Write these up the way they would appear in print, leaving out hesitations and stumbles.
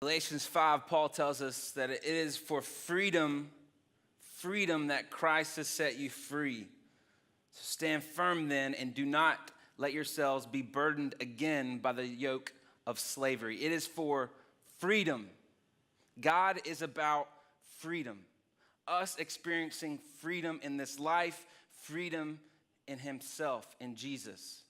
Galatians 5, Paul tells us that it is for freedom that Christ has set you free. So stand firm then, and do not let yourselves be burdened again by the yoke of slavery. It is for freedom. God is about freedom. Us experiencing freedom in this life, freedom in himself, in Jesus.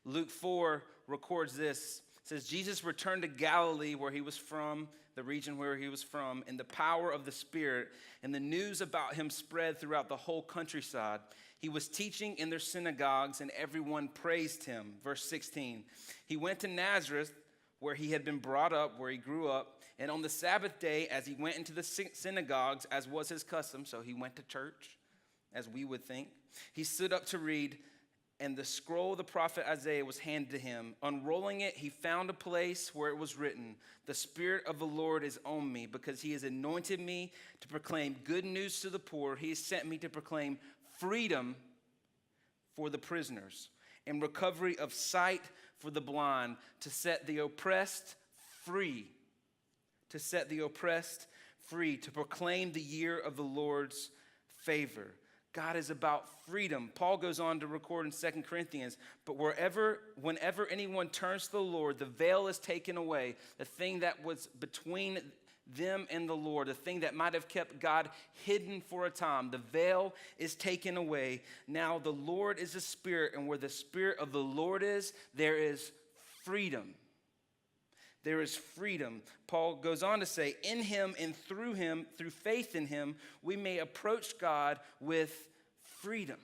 Luke 4 records this. It says, Jesus returned to Galilee where he was from, the region where he was from, in the power of the Spirit, and the news about him spread throughout the whole countryside. He was teaching in their synagogues, and everyone praised him. Verse 16, he went to Nazareth, where he had been brought up, where he grew up, and on the Sabbath day, as he went into the synagogues, as was his custom, so he went to church, as we would think, he stood up to read, and the scroll of the prophet Isaiah was handed to him. Unrolling it, he found a place where it was written, "The Spirit of the Lord is on me, because he has anointed me to proclaim good news to the poor. He has sent me to proclaim freedom for the prisoners and recovery of sight for the blind, to set the oppressed free, to set the oppressed free, to proclaim the year of the Lord's favor." God is about freedom. Paul goes on to record in 2 Corinthians, but whenever anyone turns to the Lord, the veil is taken away. The thing that was between them and the Lord, the thing that might have kept God hidden for a time, the veil is taken away. Now the Lord is a spirit, and where the Spirit of the Lord is, there is freedom. There is freedom. Paul goes on to say, in him and through him, through faith in him, we may approach God with freedom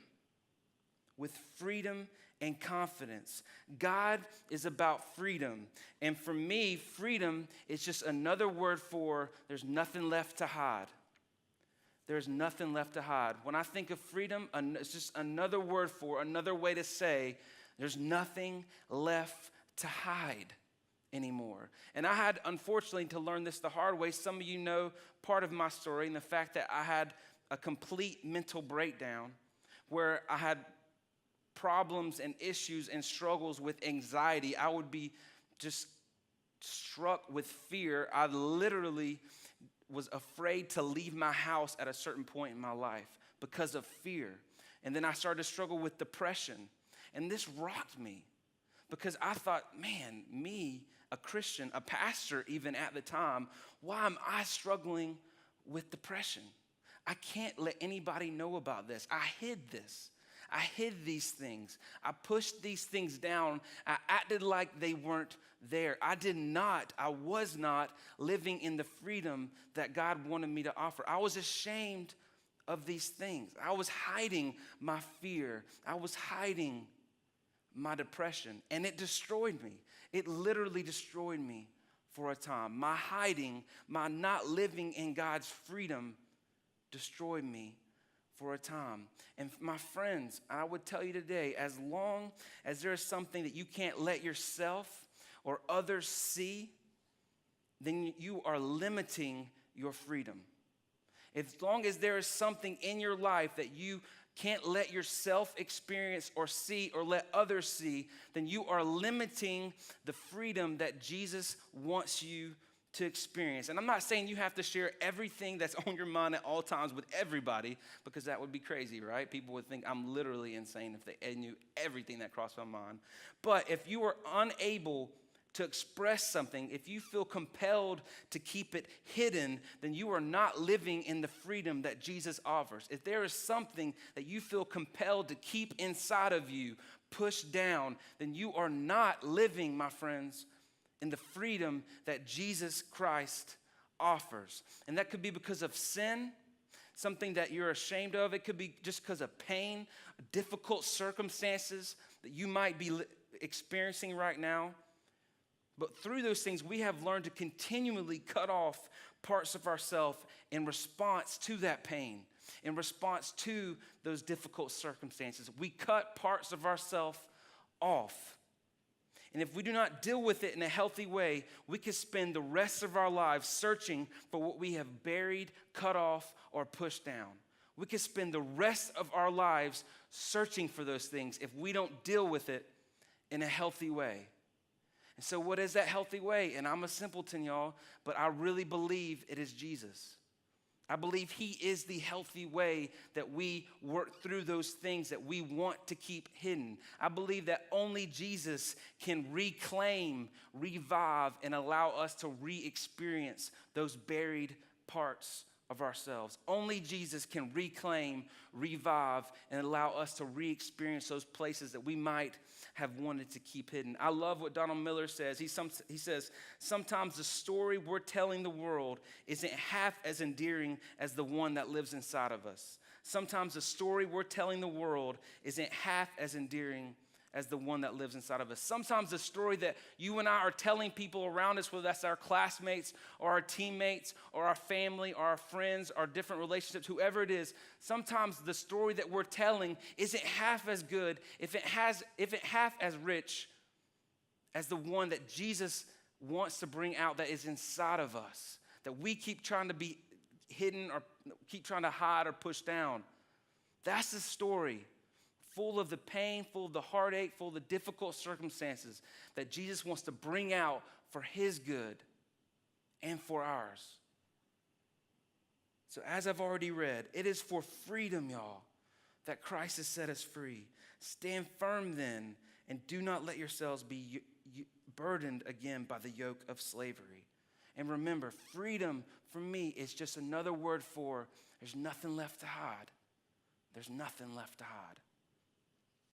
and confidence. God is about freedom. And for me, freedom is just another word for there's nothing left to hide. There's nothing left to hide. When I think of freedom, it's just another word for, another way to say there's nothing left to hide anymore. And I had, unfortunately, to learn this the hard way. Some of you know part of my story and the fact that I had a complete mental breakdown where I had problems and issues and struggles with anxiety. I would be just struck with fear. I literally was afraid to leave my house at a certain point in my life because of fear. And then I started to struggle with depression. And this rocked me because I thought, man, me, a Christian, a pastor even at the time, why am I struggling with depression? I can't let anybody know about this. I hid this. I hid these things. I pushed these things down. I acted like they weren't there. I was not living in the freedom that God wanted me to offer. I was ashamed of these things. I was hiding my fear. I was hiding my depression, and it destroyed me. It literally destroyed me for a time. My hiding, my not living in God's freedom destroyed me for a time. And my friends, I would tell you today, as long as there is something that you can't let yourself or others see, then you are limiting your freedom. As long as there is something in your life that you can't let yourself experience or see or let others see, then you are limiting the freedom that Jesus wants you to experience. And I'm not saying you have to share everything that's on your mind at all times with everybody, because that would be crazy, right? People would think I'm literally insane if they knew everything that crossed my mind. But if you are unable to express something, if you feel compelled to keep it hidden, then you are not living in the freedom that Jesus offers. If there is something that you feel compelled to keep inside of you, pushed down, then you are not living, my friends, in the freedom that Jesus Christ offers. And that could be because of sin, something that you're ashamed of. It could be just because of pain, difficult circumstances that you might be experiencing right now. But through those things, we have learned to continually cut off parts of ourselves in response to that pain, in response to those difficult circumstances. We cut parts of ourselves off. And if we do not deal with it in a healthy way, we could spend the rest of our lives searching for what we have buried, cut off, or pushed down. We could spend the rest of our lives searching for those things if we don't deal with it in a healthy way. And so what is that healthy way? And I'm a simpleton, y'all, but I really believe it is Jesus. I believe he is the healthy way that we work through those things that we want to keep hidden. I believe that only Jesus can reclaim, revive, and allow us to re-experience those buried parts of ourselves. Only Jesus can reclaim, revive, and allow us to re-experience those places that we might have wanted to keep hidden. I love what Donald Miller says. He says, sometimes the story we're telling the world isn't half as endearing as the one that lives inside of us. Sometimes the story we're telling the world isn't half as endearing as the one that lives inside of us. Sometimes the story that you and I are telling people around us, whether that's our classmates or our teammates or our family or our friends or different relationships, whoever it is, sometimes the story that we're telling isn't half as good, if it half as rich as the one that Jesus wants to bring out that is inside of us, that we keep trying to be hidden or keep trying to hide or push down. That's the story. Full of the pain, full of the heartache, full of the difficult circumstances that Jesus wants to bring out for his good and for ours. So as I've already read, it is for freedom, y'all, that Christ has set us free. Stand firm then, and do not let yourselves be burdened again by the yoke of slavery. And remember, freedom for me is just another word for there's nothing left to hide. There's nothing left to hide.